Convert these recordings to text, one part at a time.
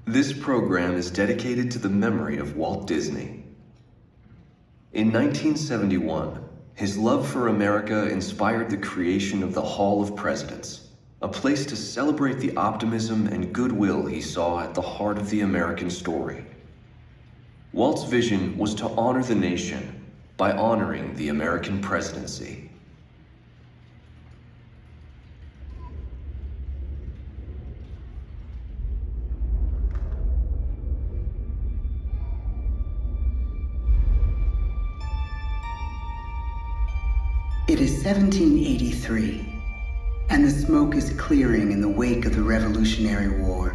This program is dedicated to the memory of Walt Disney. In 1971, his love for America inspired the creation of the Hall of Presidents, a place to celebrate the optimism and goodwill he saw at the heart of the American story. Walt's vision was to honor the nation by honoring the American presidency. It is 1783, and the smoke is clearing in the wake of the Revolutionary War.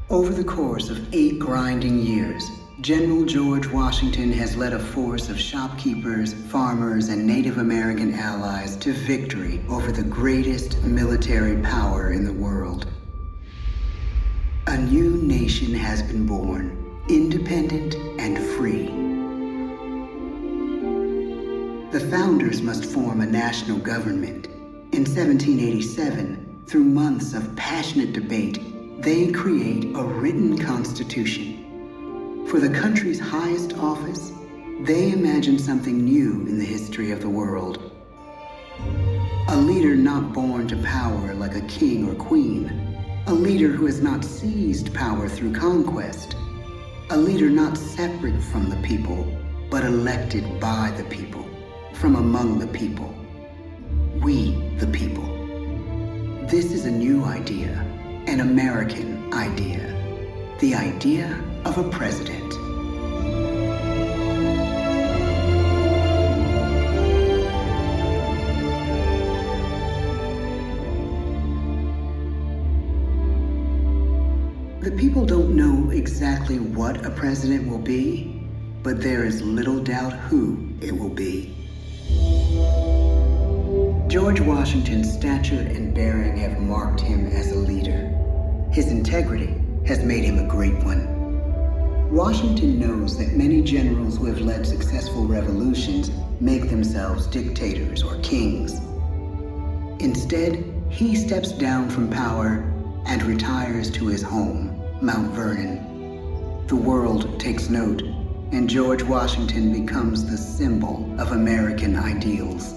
Over the course of 8 grinding years, General George Washington has led a force of shopkeepers, farmers, and Native American allies to victory over the greatest military power in the world. A new nation has been born, independent and free. The founders must form a national government. In 1787, through months of passionate debate, they create a written constitution. For the country's highest office, they imagine something new in the history of the world. A leader not born to power like a king or queen. A leader who has not seized power through conquest. A leader not separate from the people, but elected by the people. From among the people. We, the people. This is a new idea, an American idea. The idea of a president. The people don't know exactly what a president will be, but there is little doubt who it will be. George Washington's stature and bearing have marked him as a leader. His integrity has made him a great one. Washington knows that many generals who have led successful revolutions make themselves dictators or kings. Instead, he steps down from power and retires to his home, Mount Vernon. The world takes note, and George Washington becomes the symbol of American ideals.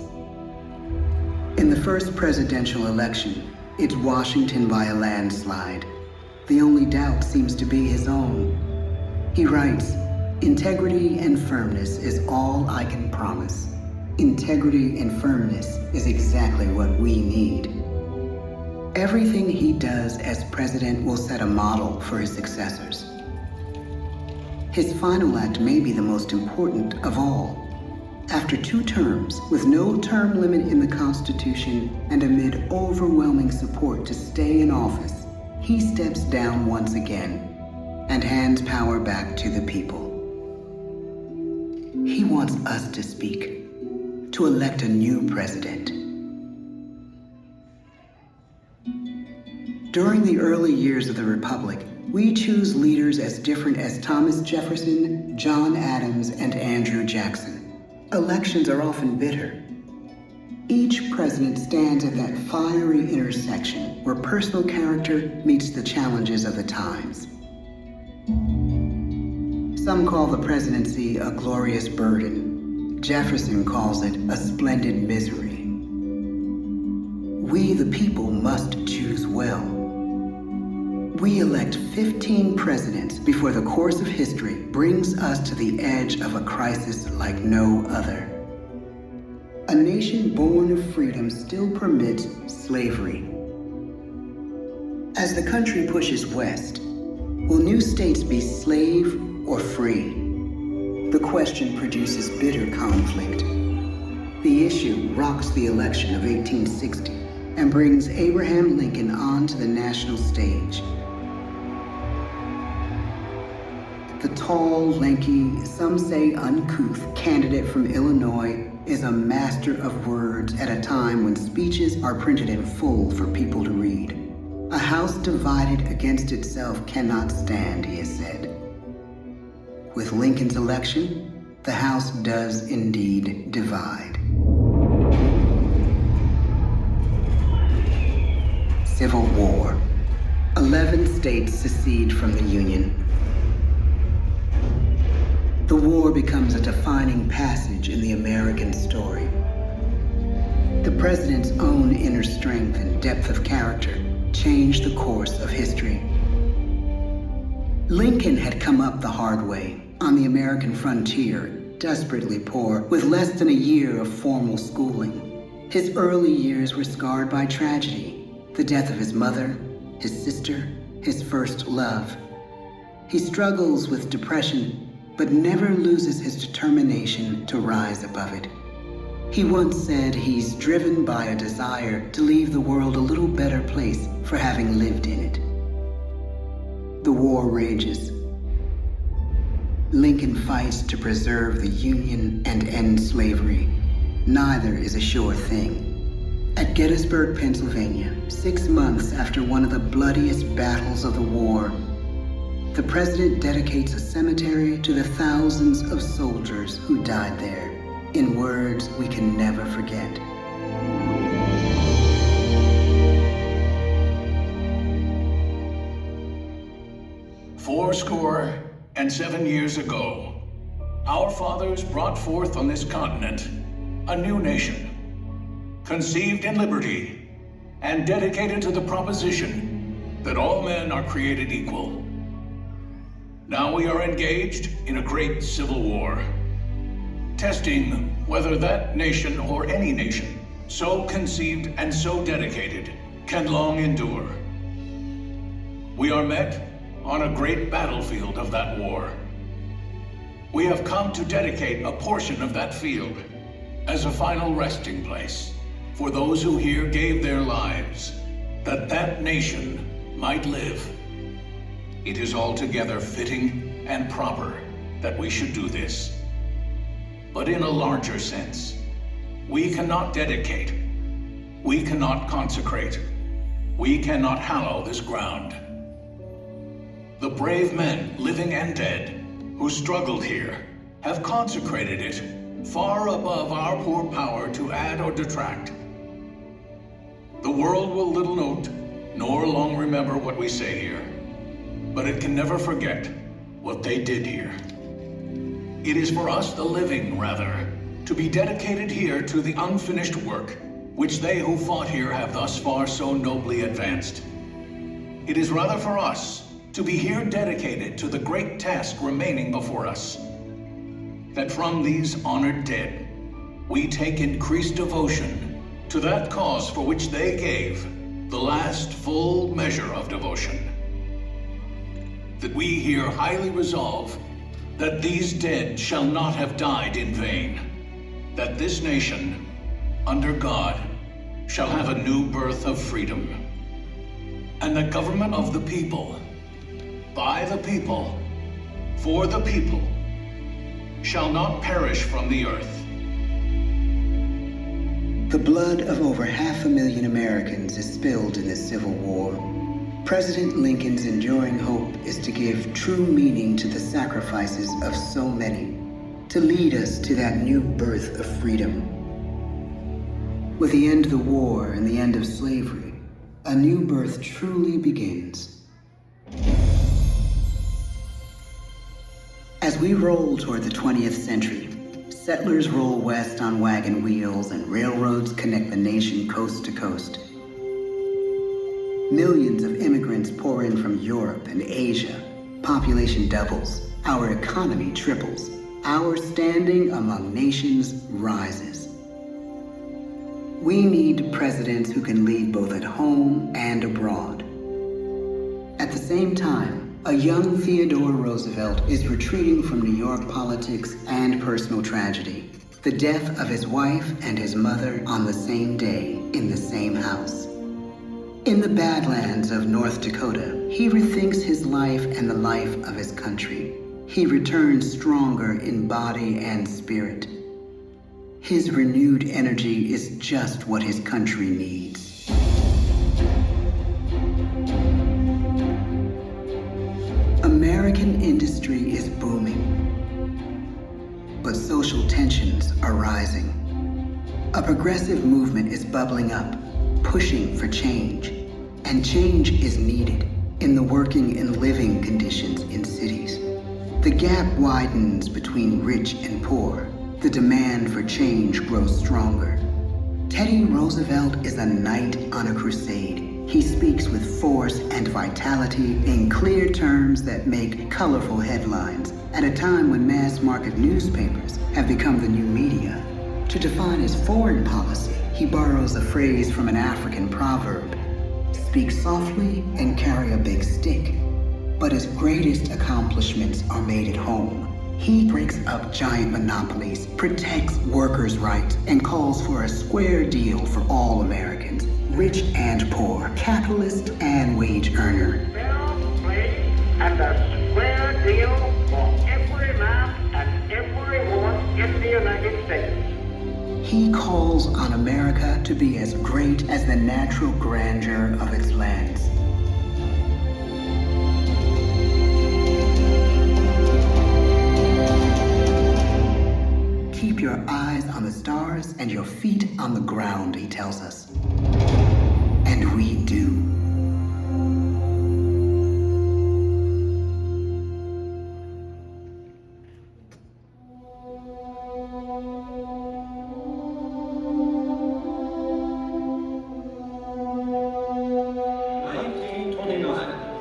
In the first presidential election, it's Washington by a landslide. The only doubt seems to be his own. He writes, "Integrity and firmness is all I can promise. Integrity and firmness is exactly what we need." Everything he does as president will set a model for his successors. His final act may be the most important of all. After 2 terms, with no term limit in the Constitution and amid overwhelming support to stay in office, he steps down once again and hands power back to the people. He wants us to speak, to elect a new president. During the early years of the Republic, we choose leaders as different as Thomas Jefferson, John Adams, and Andrew Jackson. Elections are often bitter. Each president stands at that fiery intersection where personal character meets the challenges of the times. Some call the presidency a glorious burden. Jefferson calls it a splendid misery. We, the people, must choose well. We elect 15 presidents before the course of history brings us to the edge of a crisis like no other. A nation born of freedom still permits slavery. As the country pushes west, will new states be slave or free? The question produces bitter conflict. The issue rocks the election of 1860 and brings Abraham Lincoln onto the national stage. The tall, lanky, some say uncouth candidate from Illinois is a master of words at a time when speeches are printed in full for people to read. A house divided against itself cannot stand, he has said. With Lincoln's election, the House does indeed divide. Civil War. 11 states secede from the Union. The war becomes a defining passage in the American story. The president's own inner strength and depth of character changed the course of history. Lincoln had come up the hard way, on the American frontier, desperately poor, with less than a year of formal schooling. His early years were scarred by tragedy, the death of his mother, his sister, his first love. He struggles with depression, but never loses his determination to rise above it. He once said he's driven by a desire to leave the world a little better place for having lived in it. The war rages. Lincoln fights to preserve the Union and end slavery. Neither is a sure thing. At Gettysburg, Pennsylvania, 6 months after one of the bloodiest battles of the war, the president dedicates a cemetery to the thousands of soldiers who died there, in words we can never forget. "Fourscore and 7 years ago, our fathers brought forth on this continent a new nation, conceived in liberty and dedicated to the proposition that all men are created equal. Now we are engaged in a great civil war, testing whether that nation or any nation, so conceived and so dedicated, can long endure. We are met on a great battlefield of that war. We have come to dedicate a portion of that field as a final resting place for those who here gave their lives, that that nation might live. It is altogether fitting and proper that we should do this. But in a larger sense, we cannot dedicate, we cannot consecrate, we cannot hallow this ground. The brave men, living and dead, who struggled here, have consecrated it far above our poor power to add or detract. The world will little note, nor long remember what we say here, but it can never forget what they did here. It is for us, the living, rather, to be dedicated here to the unfinished work which they who fought here have thus far so nobly advanced. It is rather for us to be here dedicated to the great task remaining before us, that from these honored dead, we take increased devotion to that cause for which they gave the last full measure of devotion. That we here highly resolve that these dead shall not have died in vain, that this nation, under God, shall have a new birth of freedom, and the government of the people, by the people, for the people, shall not perish from the earth. The blood of over 500,000 Americans is spilled in this Civil War. President Lincoln's enduring hope is to give true meaning to the sacrifices of so many, to lead us to that new birth of freedom. With the end of the war and the end of slavery, a new birth truly begins. As we roll toward the 20th century, settlers roll west on wagon wheels and railroads connect the nation coast to coast. Millions of immigrants pour in from Europe and Asia. Population doubles. Our economy triples. Our standing among nations rises. We need presidents who can lead both at home and abroad. At the same time, a young Theodore Roosevelt is retreating from New York politics and personal tragedy. The death of his wife and his mother on the same day in the same house. In the Badlands of North Dakota, he rethinks his life and the life of his country. He returns stronger in body and spirit. His renewed energy is just what his country needs. American industry is booming, but social tensions are rising. A progressive movement is bubbling up, pushing for change, and change is needed. in the working and living conditions in cities. The gap widens between rich and poor. The demand for change grows stronger. Teddy Roosevelt is a knight on a crusade. He speaks with force and vitality in clear terms that make colorful headlines at a time when mass-market newspapers have become the new media. To define his foreign policy, he borrows a phrase from an African proverb: speak softly and carry a big stick. But his greatest accomplishments are made at home. He breaks up giant monopolies, protects workers' rights, and calls for a square deal for all Americans, rich and poor, capitalist and wage earner. Bill, please, and a square deal for every man and every woman in the United States. He calls on America to be as great as the natural grandeur of its lands. Keep your eyes on the stars and your feet on the ground, he tells us. And we do.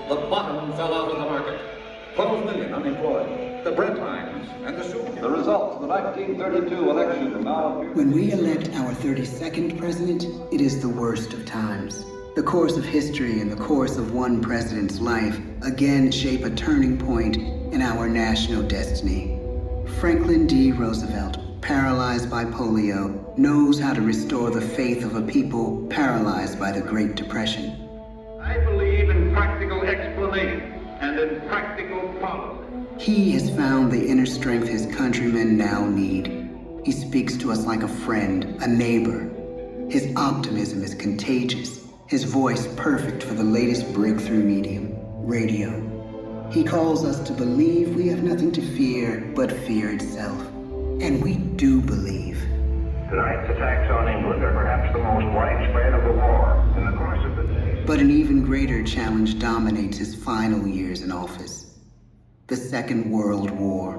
The bottom fell out of the market. 12 million unemployed. The bread lines and the soup. The results of the 1932 election now appear. When we elect our 32nd president, it is the worst of times. The course of history and the course of one president's life again shape a turning point in our national destiny. Franklin D. Roosevelt, paralyzed by polio, knows how to restore the faith of a people paralyzed by the Great Depression. I believe in practical explanation and in practical policy. He has found the inner strength his countrymen now need. He speaks to us like a friend, a neighbor. His optimism is contagious. His voice perfect for the latest breakthrough medium, radio. He calls us to believe we have nothing to fear but fear itself. And we do believe. Tonight's attacks on England are perhaps the most widespread of the war in the course of the day. But an even greater challenge dominates his final years in office. The Second World War.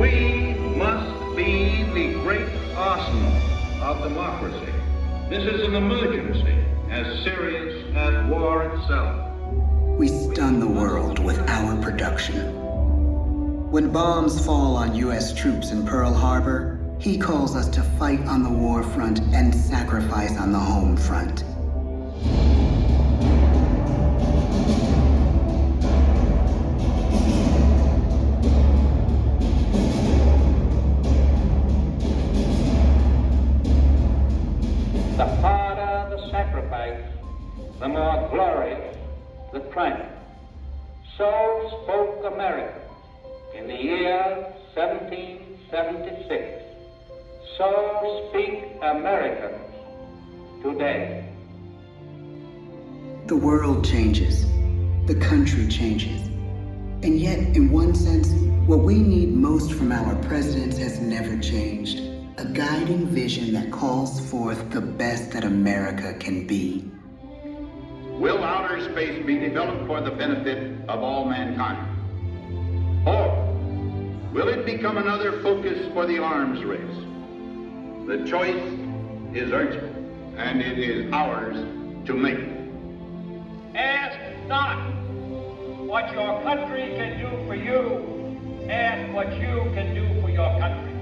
We must be the great arsenal of democracy. This is an emergency as serious as war itself. We stun the world with our production. When bombs fall on U.S. troops in Pearl Harbor, he calls us to fight on the war front and sacrifice on the home front. The harder the sacrifice, the more glorious the triumph. So spoke America in the year 1776. So speak Americans today. The world changes. The country changes. And yet, in one sense, what we need most from our presidents has never changed. A guiding vision that calls forth the best that America can be. Will outer space be developed for the benefit of all mankind? Or will it become another focus for the arms race? The choice is urgent, and it is ours to make. Ask not what your country can do for you. Ask what you can do for your country.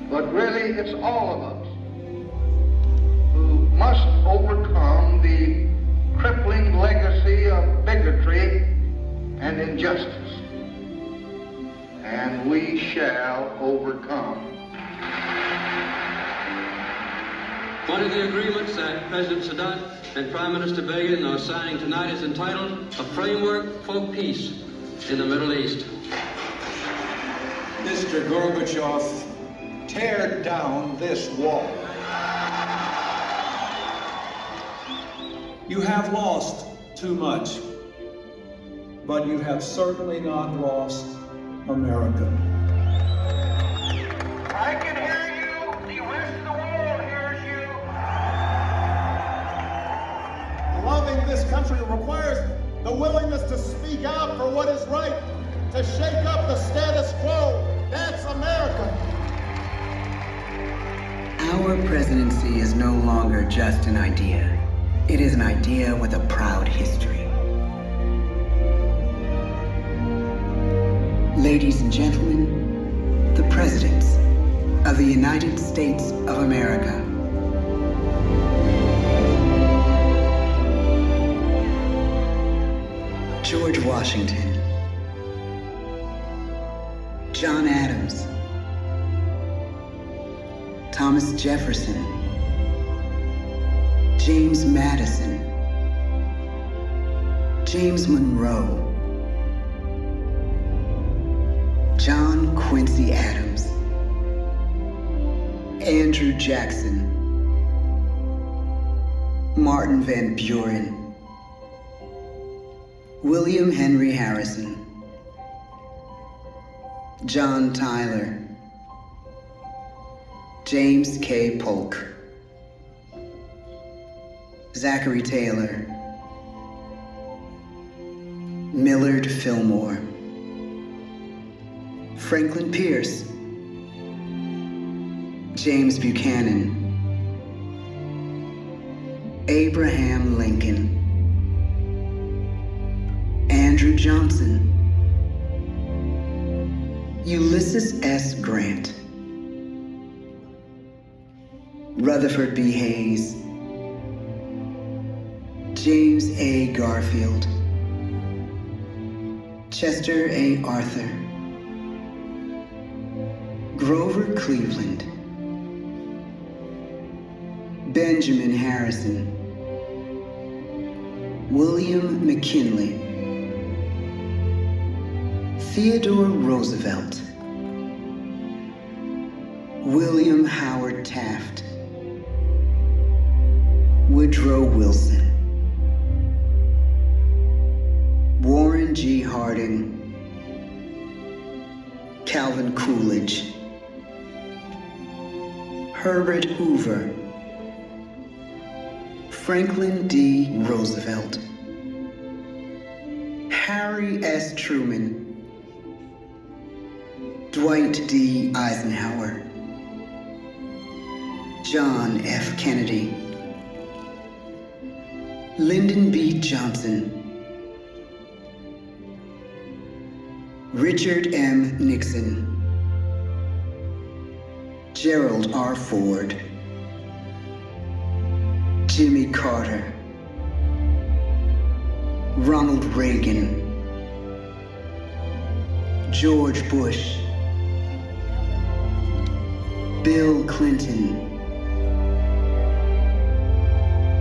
But really, it's all of us who must overcome the crippling legacy of bigotry and injustice. And we shall overcome. One of the agreements that President Sadat and Prime Minister Begin are signing tonight is entitled A Framework for Peace in the Middle East. Mr. Gorbachev, tear down this wall. You have lost too much, but you have certainly not lost America. I can hear Our presidency is no longer just an idea. It is an idea with a proud history. Ladies and gentlemen, the presidents of the United States of America. George Washington, John Adams, Thomas Jefferson, James Madison, James Monroe, John Quincy Adams, Andrew Jackson, Martin Van Buren, William Henry Harrison, John Tyler, James K. Polk, Zachary Taylor, Millard Fillmore, Franklin Pierce, James Buchanan, Abraham Lincoln, Andrew Johnson, Ulysses S. Grant, Rutherford B. Hayes, James A. Garfield, Chester A. Arthur, Grover Cleveland, Benjamin Harrison, William McKinley, Theodore Roosevelt, William Howard Taft, Woodrow Wilson, Warren G. Harding, Calvin Coolidge, Herbert Hoover, Franklin D. Roosevelt, Harry S. Truman, Dwight D. Eisenhower, John F. Kennedy, Lyndon B. Johnson, Richard M. Nixon, Gerald R. Ford, Jimmy Carter, Ronald Reagan, George Bush, Bill Clinton,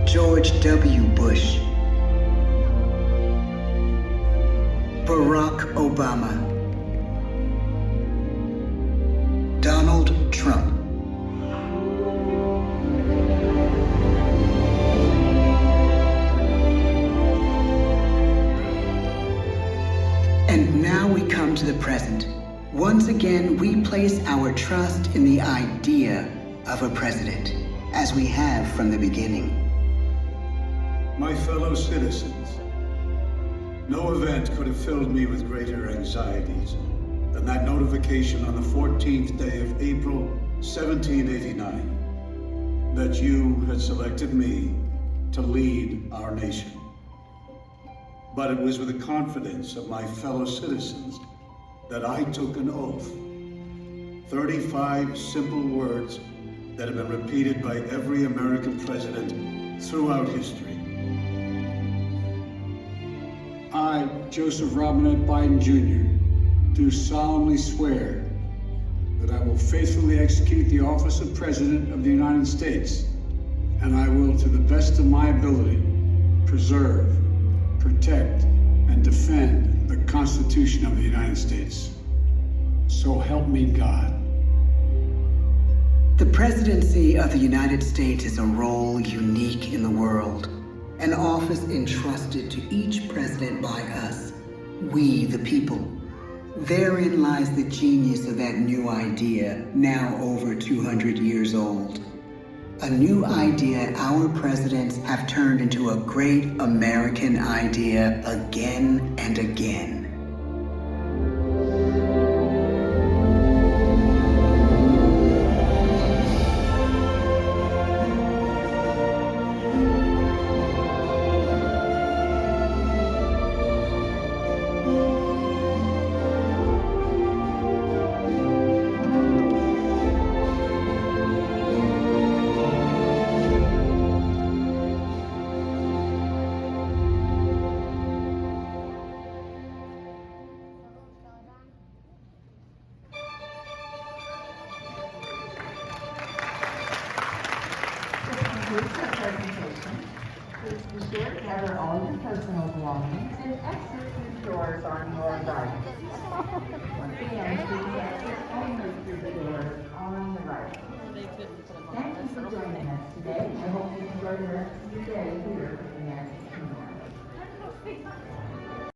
George W. Bush, Barack Obama, Donald Trump. And now we come to the present. Once again, we place our trust in the idea of a president, as we have from the beginning. My fellow citizens, no event could have filled me with greater anxieties than that notification on the 14th day of April, 1789, that you had selected me to lead our nation. But it was with the confidence of my fellow citizens that I took an oath. 35 simple words that have been repeated by every American president throughout history. I, Joseph Robinette Biden Jr., do solemnly swear that I will faithfully execute the office of President of the United States, and I will, to the best of my ability, preserve, protect, and defend the Constitution of the United States. So help me God. The presidency of the United States is a role unique in the world, an office entrusted to each president by us, we the people. Therein lies the genius of that new idea, now over 200 years old. A new idea our presidents have turned into a great American idea again and again. concludes our presentation. Please be sure to gather all your personal belongings and exit through doors on your right. Once again, please exit only